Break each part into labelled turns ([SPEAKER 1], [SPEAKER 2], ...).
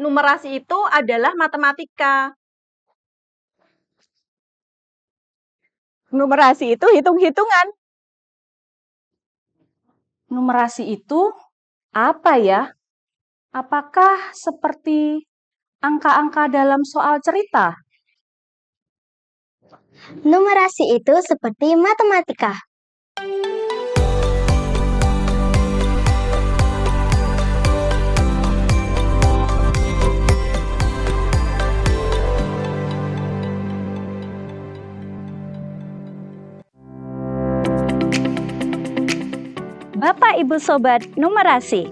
[SPEAKER 1] Numerasi itu adalah matematika.
[SPEAKER 2] Numerasi itu hitung-hitungan.
[SPEAKER 3] Numerasi itu apa ya? Apakah seperti angka-angka dalam soal cerita?
[SPEAKER 4] Numerasi itu seperti matematika.
[SPEAKER 5] Bapak Ibu Sobat Numerasi,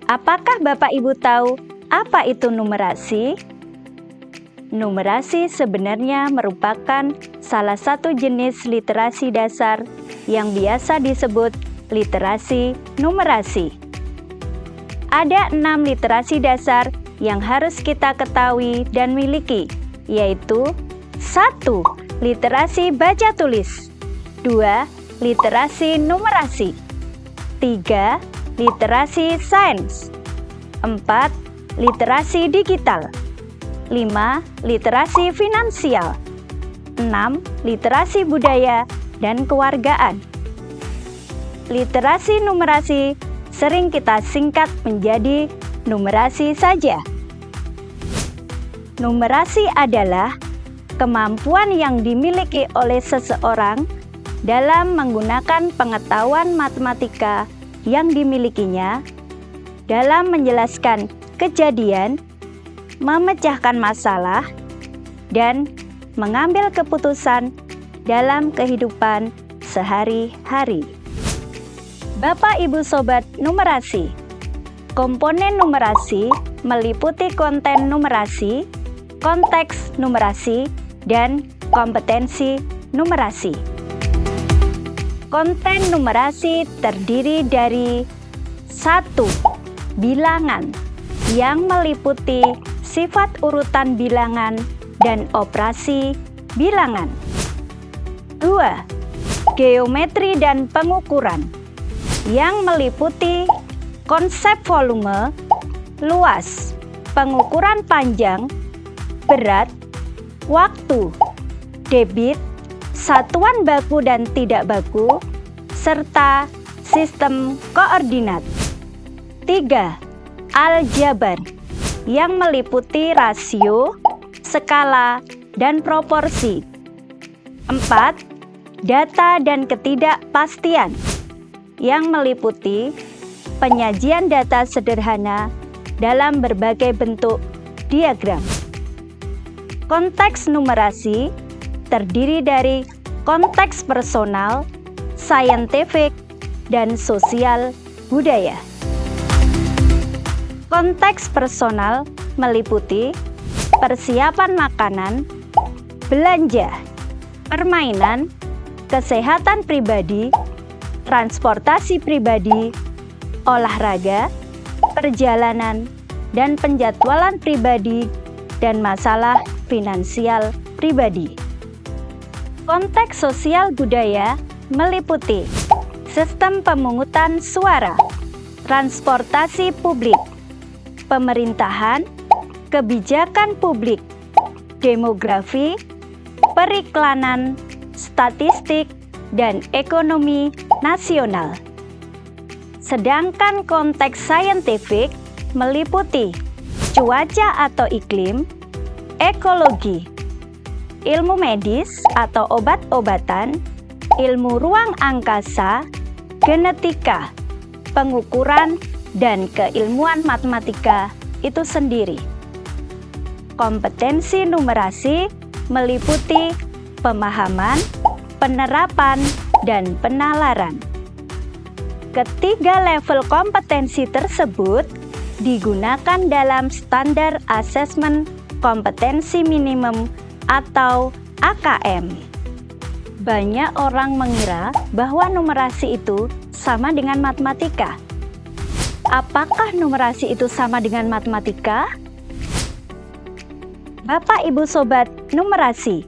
[SPEAKER 5] apakah Bapak Ibu tahu apa itu numerasi? Numerasi sebenarnya merupakan salah satu jenis literasi dasar yang biasa disebut literasi numerasi. Ada 6 literasi dasar yang harus kita ketahui dan miliki, yaitu 1. Literasi baca tulis, 2. Literasi numerasi, 3. Literasi sains, 4. Literasi digital, 5. Literasi finansial, 6. Literasi budaya dan kewargaan. Literasi numerasi sering kita singkat menjadi numerasi saja. Numerasi adalah kemampuan yang dimiliki oleh seseorang dalam menggunakan pengetahuan matematika yang dimilikinya dalam menjelaskan kejadian, memecahkan masalah, dan mengambil keputusan dalam kehidupan sehari-hari. Bapak Ibu Sobat Numerasi, komponen numerasi meliputi konten numerasi, konteks numerasi, dan kompetensi numerasi. Konten numerasi terdiri dari 1. Bilangan yang meliputi sifat urutan bilangan dan operasi bilangan. 2. Geometri dan pengukuran yang meliputi konsep volume, luas, pengukuran panjang, berat, waktu, debit, satuan baku dan tidak baku, serta sistem koordinat. 3. Aljabar yang meliputi rasio, skala, dan proporsi. 4. Data dan ketidakpastian yang meliputi penyajian data sederhana dalam berbagai bentuk diagram. Konteks numerasi terdiri dari konteks personal, saintifik, dan sosial budaya. Konteks personal meliputi persiapan makanan, belanja, permainan, kesehatan pribadi, transportasi pribadi, olahraga, perjalanan, dan penjadwalan pribadi, dan masalah finansial pribadi. Konteks sosial budaya meliputi sistem pemungutan suara, transportasi publik, pemerintahan, kebijakan publik, demografi, periklanan, statistik, dan ekonomi nasional. Sedangkan konteks saintifik meliputi cuaca atau iklim, ekologi, ilmu medis atau obat-obatan, ilmu ruang angkasa, genetika, pengukuran, dan keilmuan matematika itu sendiri. Kompetensi numerasi meliputi pemahaman, penerapan, dan penalaran. Ketiga level kompetensi tersebut digunakan dalam standar asesmen kompetensi minimum atau AKM. Banyak orang mengira bahwa numerasi itu sama dengan matematika. Apakah numerasi itu sama dengan matematika? Bapak Ibu Sobat Numerasi,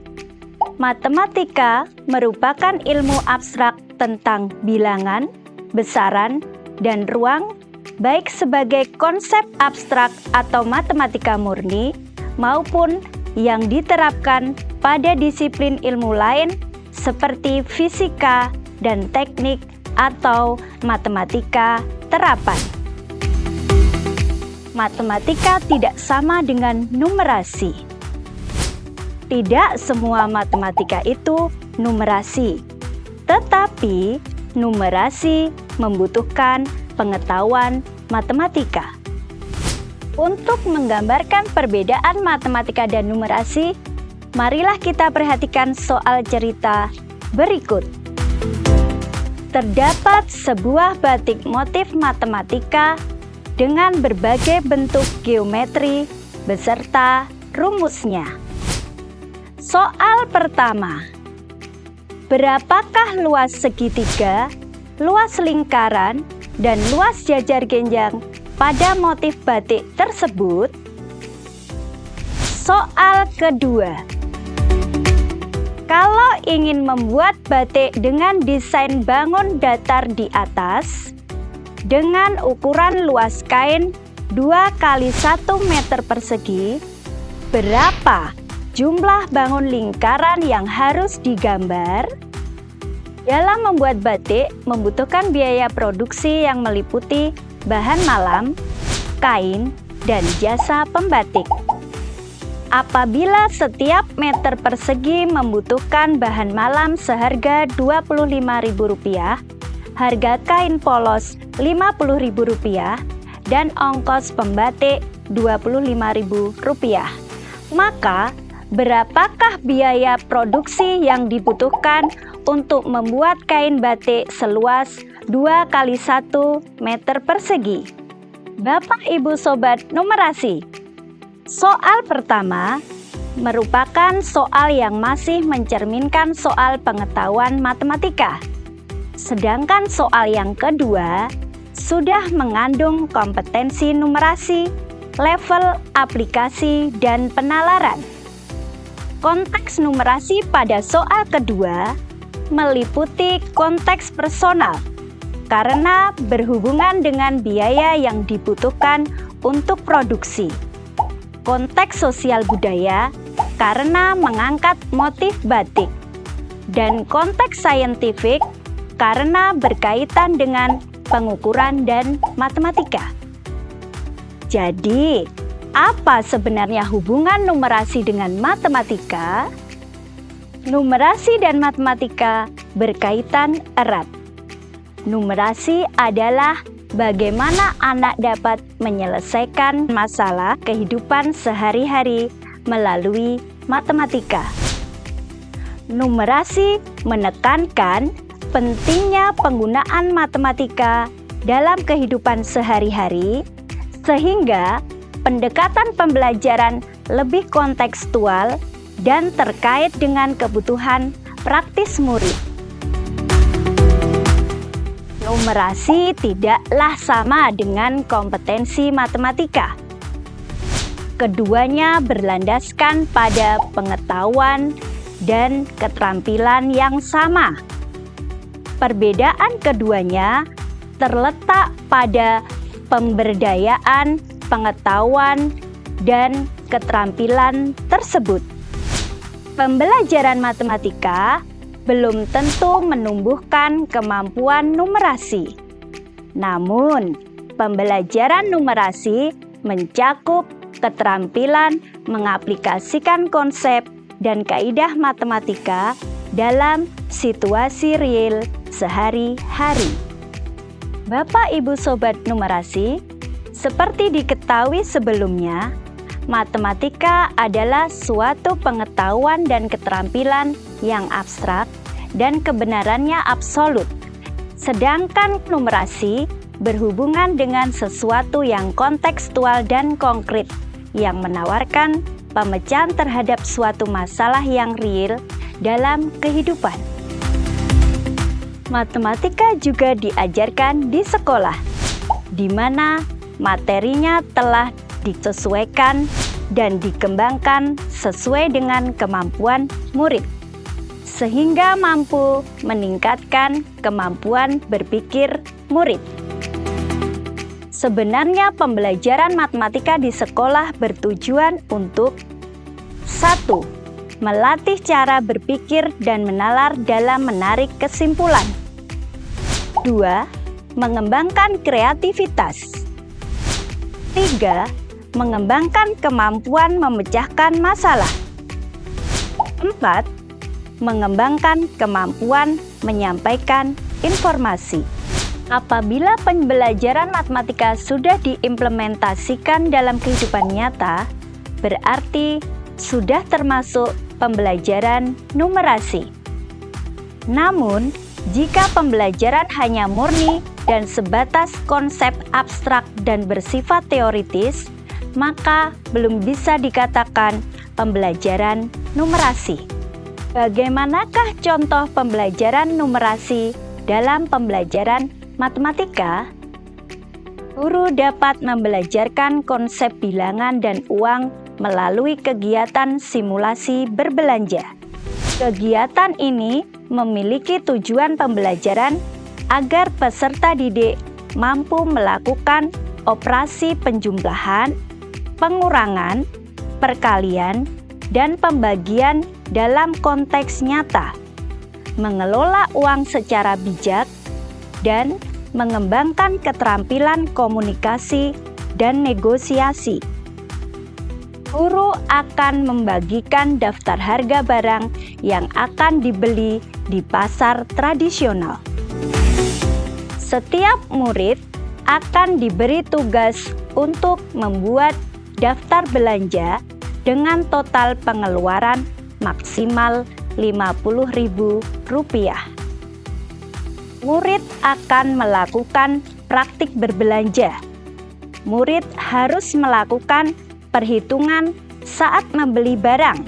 [SPEAKER 5] matematika merupakan ilmu abstrak tentang bilangan, besaran, dan ruang baik sebagai konsep abstrak atau matematika murni maupun yang diterapkan pada disiplin ilmu lain seperti fisika dan teknik atau matematika terapan. Matematika tidak sama dengan numerasi. Tidak semua matematika itu numerasi, tetapi numerasi membutuhkan pengetahuan matematika. Untuk menggambarkan perbedaan matematika dan numerasi, marilah kita perhatikan soal cerita berikut. Terdapat sebuah batik motif matematika dengan berbagai bentuk geometri beserta rumusnya. Soal pertama, berapakah luas segitiga, luas lingkaran, dan luas jajar genjang pada motif batik tersebut? Soal kedua, kalau ingin membuat batik dengan desain bangun datar di atas dengan ukuran luas kain 2 x 1 meter persegi, berapa jumlah bangun lingkaran yang harus digambar? Dalam membuat batik membutuhkan biaya produksi yang meliputi bahan malam, kain, dan jasa pembatik. Apabila setiap meter persegi membutuhkan bahan malam seharga Rp25.000, harga kain polos Rp50.000, dan ongkos pembatik Rp25.000, maka berapakah biaya produksi yang dibutuhkan untuk membuat kain batik seluas 2 x 1 meter persegi? Bapak Ibu Sobat Numerasi, soal pertama merupakan soal yang masih mencerminkan soal pengetahuan matematika. Sedangkan soal yang kedua sudah mengandung kompetensi numerasi, level aplikasi, dan penalaran. Konteks numerasi pada soal kedua meliputi konteks personal karena berhubungan dengan biaya yang dibutuhkan untuk produksi. Konteks sosial budaya karena mengangkat motif batik. Dan konteks saintifik karena berkaitan dengan pengukuran dan matematika. Jadi, apa sebenarnya hubungan numerasi dengan matematika? Numerasi dan matematika berkaitan erat. Numerasi adalah bagaimana anak dapat menyelesaikan masalah kehidupan sehari-hari melalui matematika. Numerasi menekankan pentingnya penggunaan matematika dalam kehidupan sehari-hari, sehingga pendekatan pembelajaran lebih kontekstual dan terkait dengan kebutuhan praktis murid. Numerasi tidaklah sama dengan kompetensi matematika. Keduanya berlandaskan pada pengetahuan dan keterampilan yang sama. Perbedaan keduanya terletak pada pemberdayaan, pengetahuan, dan keterampilan tersebut. Pembelajaran matematika belum tentu menumbuhkan kemampuan numerasi. Namun, pembelajaran numerasi mencakup keterampilan mengaplikasikan konsep dan kaidah matematika dalam situasi real sehari-hari. Bapak Ibu Sobat Numerasi, seperti diketahui sebelumnya, matematika adalah suatu pengetahuan dan keterampilan yang abstrak dan kebenarannya absolut. Sedangkan numerasi berhubungan dengan sesuatu yang kontekstual dan konkret yang menawarkan pemecahan terhadap suatu masalah yang real dalam kehidupan. Matematika juga diajarkan di sekolah, di mana materinya telah disesuaikan dan dikembangkan sesuai dengan kemampuan murid, sehingga mampu meningkatkan kemampuan berpikir murid. Sebenarnya pembelajaran matematika di sekolah bertujuan untuk 1. Melatih cara berpikir dan menalar dalam menarik kesimpulan. 2. Mengembangkan kreativitas. 3. Mengembangkan kemampuan memecahkan masalah. 4. Mengembangkan kemampuan menyampaikan informasi. Apabila pembelajaran matematika sudah diimplementasikan dalam kehidupan nyata, berarti sudah termasuk pembelajaran numerasi. Namun, jika pembelajaran hanya murni dan sebatas konsep abstrak dan bersifat teoritis, maka belum bisa dikatakan pembelajaran numerasi. Bagaimanakah contoh pembelajaran numerasi dalam pembelajaran matematika? Guru dapat membelajarkan konsep bilangan dan uang melalui kegiatan simulasi berbelanja. Kegiatan ini memiliki tujuan pembelajaran agar peserta didik mampu melakukan operasi penjumlahan, pengurangan, perkalian, dan pembagian dalam konteks nyata, mengelola uang secara bijak, dan mengembangkan keterampilan komunikasi dan negosiasi. Guru akan membagikan daftar harga barang yang akan dibeli di pasar tradisional. Setiap murid akan diberi tugas untuk membuat daftar belanja dengan total pengeluaran maksimal Rp50.000. Murid akan melakukan praktik berbelanja. Murid harus melakukan perhitungan saat membeli barang,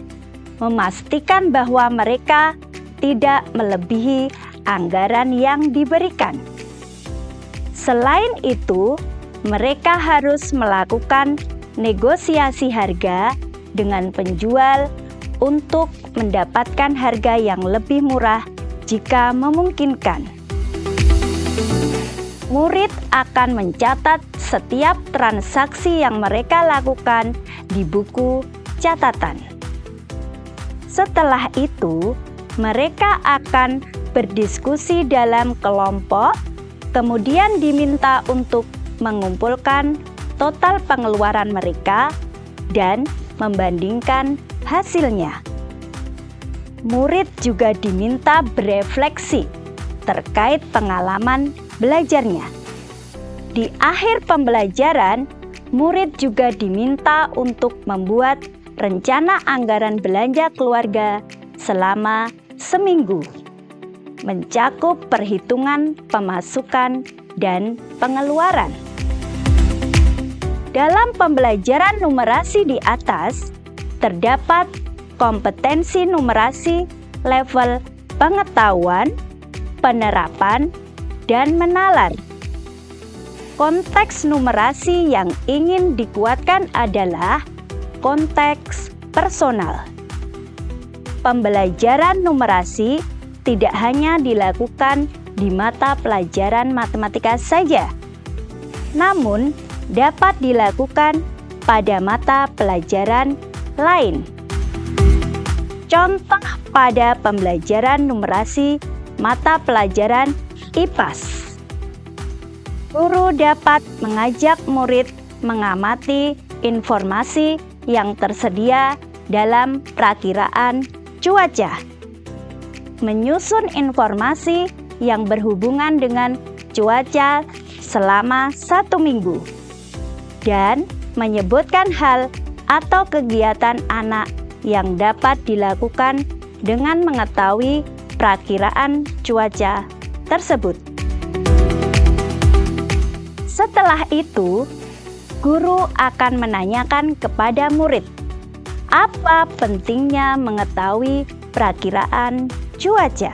[SPEAKER 5] memastikan bahwa mereka tidak melebihi anggaran yang diberikan. Selain itu, mereka harus melakukan negosiasi harga dengan penjual untuk mendapatkan harga yang lebih murah jika memungkinkan. Murid akan mencatat setiap transaksi yang mereka lakukan di buku catatan. Setelah itu, mereka akan berdiskusi dalam kelompok, kemudian diminta untuk mengumpulkan total pengeluaran mereka dan membandingkan hasilnya. Murid juga diminta berefleksi terkait pengalaman belajarnya. Di akhir pembelajaran, murid juga diminta untuk membuat rencana anggaran belanja keluarga selama seminggu, mencakup perhitungan pemasukan dan pengeluaran. Dalam pembelajaran numerasi di atas, terdapat kompetensi numerasi level pengetahuan, penerapan, dan menalar. Konteks numerasi yang ingin dikuatkan adalah konteks personal. Pembelajaran numerasi tidak hanya dilakukan di mata pelajaran matematika saja, namun dapat dilakukan pada mata pelajaran lain. Contoh pada pembelajaran numerasi mata pelajaran IPAS. Guru dapat mengajak murid mengamati informasi yang tersedia dalam perakiraan cuaca, menyusun informasi yang berhubungan dengan cuaca selama 1 minggu, dan menyebutkan hal atau kegiatan anak yang dapat dilakukan dengan mengetahui perakiraan cuaca tersebut. Setelah itu, guru akan menanyakan kepada murid, apa pentingnya mengetahui perakiraan cuaca.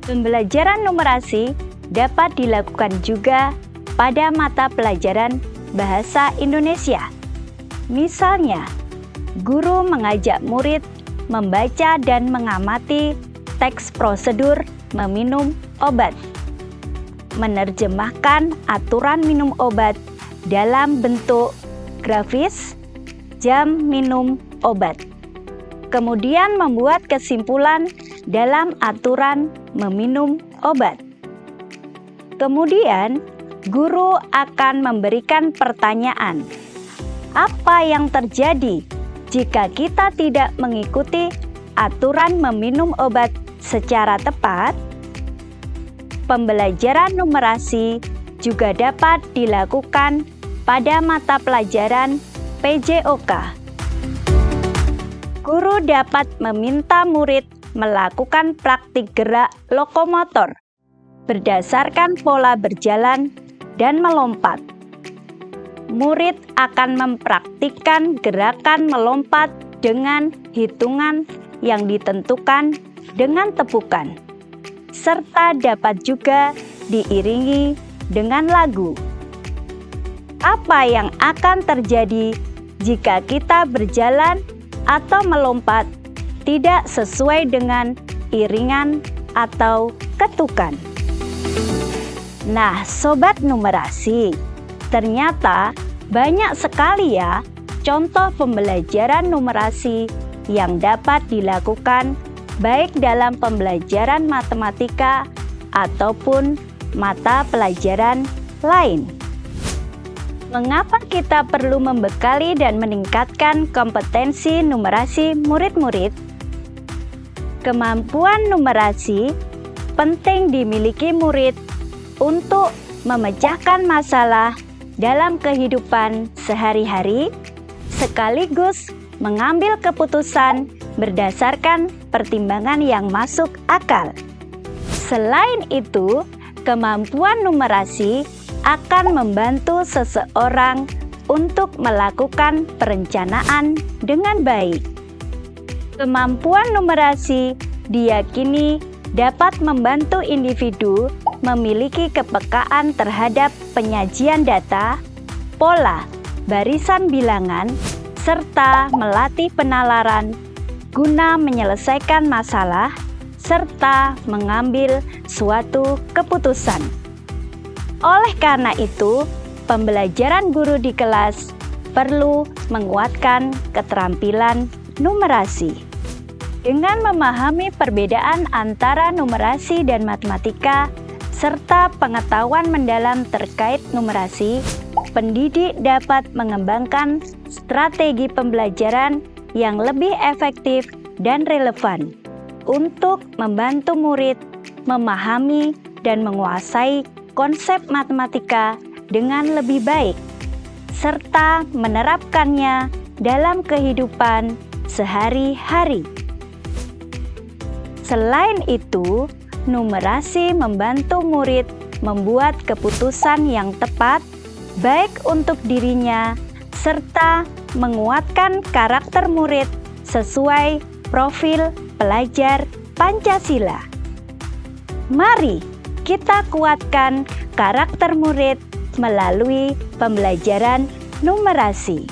[SPEAKER 5] Pembelajaran numerasi dapat dilakukan juga pada mata pelajaran bahasa Indonesia. Misalnya, guru mengajak murid membaca dan mengamati teks prosedur meminum obat. menerjemahkan aturan minum obat dalam bentuk grafis jam minum obat. Kemudian membuat kesimpulan dalam aturan meminum obat. Kemudian, guru akan memberikan pertanyaan. Apa yang terjadi jika kita tidak mengikuti aturan meminum obat secara tepat? Pembelajaran numerasi juga dapat dilakukan pada mata pelajaran PJOK. Guru dapat meminta murid melakukan praktik gerak lokomotor berdasarkan pola berjalan dan melompat. Murid akan mempraktikkan gerakan melompat dengan hitungan yang ditentukan dengan tepukan, serta dapat juga diiringi dengan lagu. Apa yang akan terjadi jika kita berjalan atau melompat tidak sesuai dengan iringan atau ketukan? Nah, sobat numerasi, ternyata banyak sekali ya contoh pembelajaran numerasi yang dapat dilakukan baik dalam pembelajaran matematika ataupun mata pelajaran lain. Mengapa kita perlu membekali dan meningkatkan kompetensi numerasi murid-murid? Kemampuan numerasi penting dimiliki murid untuk memecahkan masalah dalam kehidupan sehari-hari, sekaligus mengambil keputusan berdasarkan pertimbangan yang masuk akal. Selain itu, kemampuan numerasi akan membantu seseorang untuk melakukan perencanaan dengan baik. Kemampuan numerasi diyakini dapat membantu individu memiliki kepekaan terhadap penyajian data, pola, barisan bilangan, serta melatih penalaran guna menyelesaikan masalah serta mengambil suatu keputusan. Oleh karena itu, pembelajaran guru di kelas perlu menguatkan keterampilan numerasi. Dengan memahami perbedaan antara numerasi dan matematika, serta pengetahuan mendalam terkait numerasi, pendidik dapat mengembangkan strategi pembelajaran yang lebih efektif dan relevan untuk membantu murid memahami dan menguasai konsep matematika dengan lebih baik, serta menerapkannya dalam kehidupan sehari-hari. Selain itu, numerasi membantu murid membuat keputusan yang tepat, baik untuk dirinya, serta menguatkan karakter murid sesuai profil pelajar Pancasila. Mari kita kuatkan karakter murid melalui pembelajaran numerasi.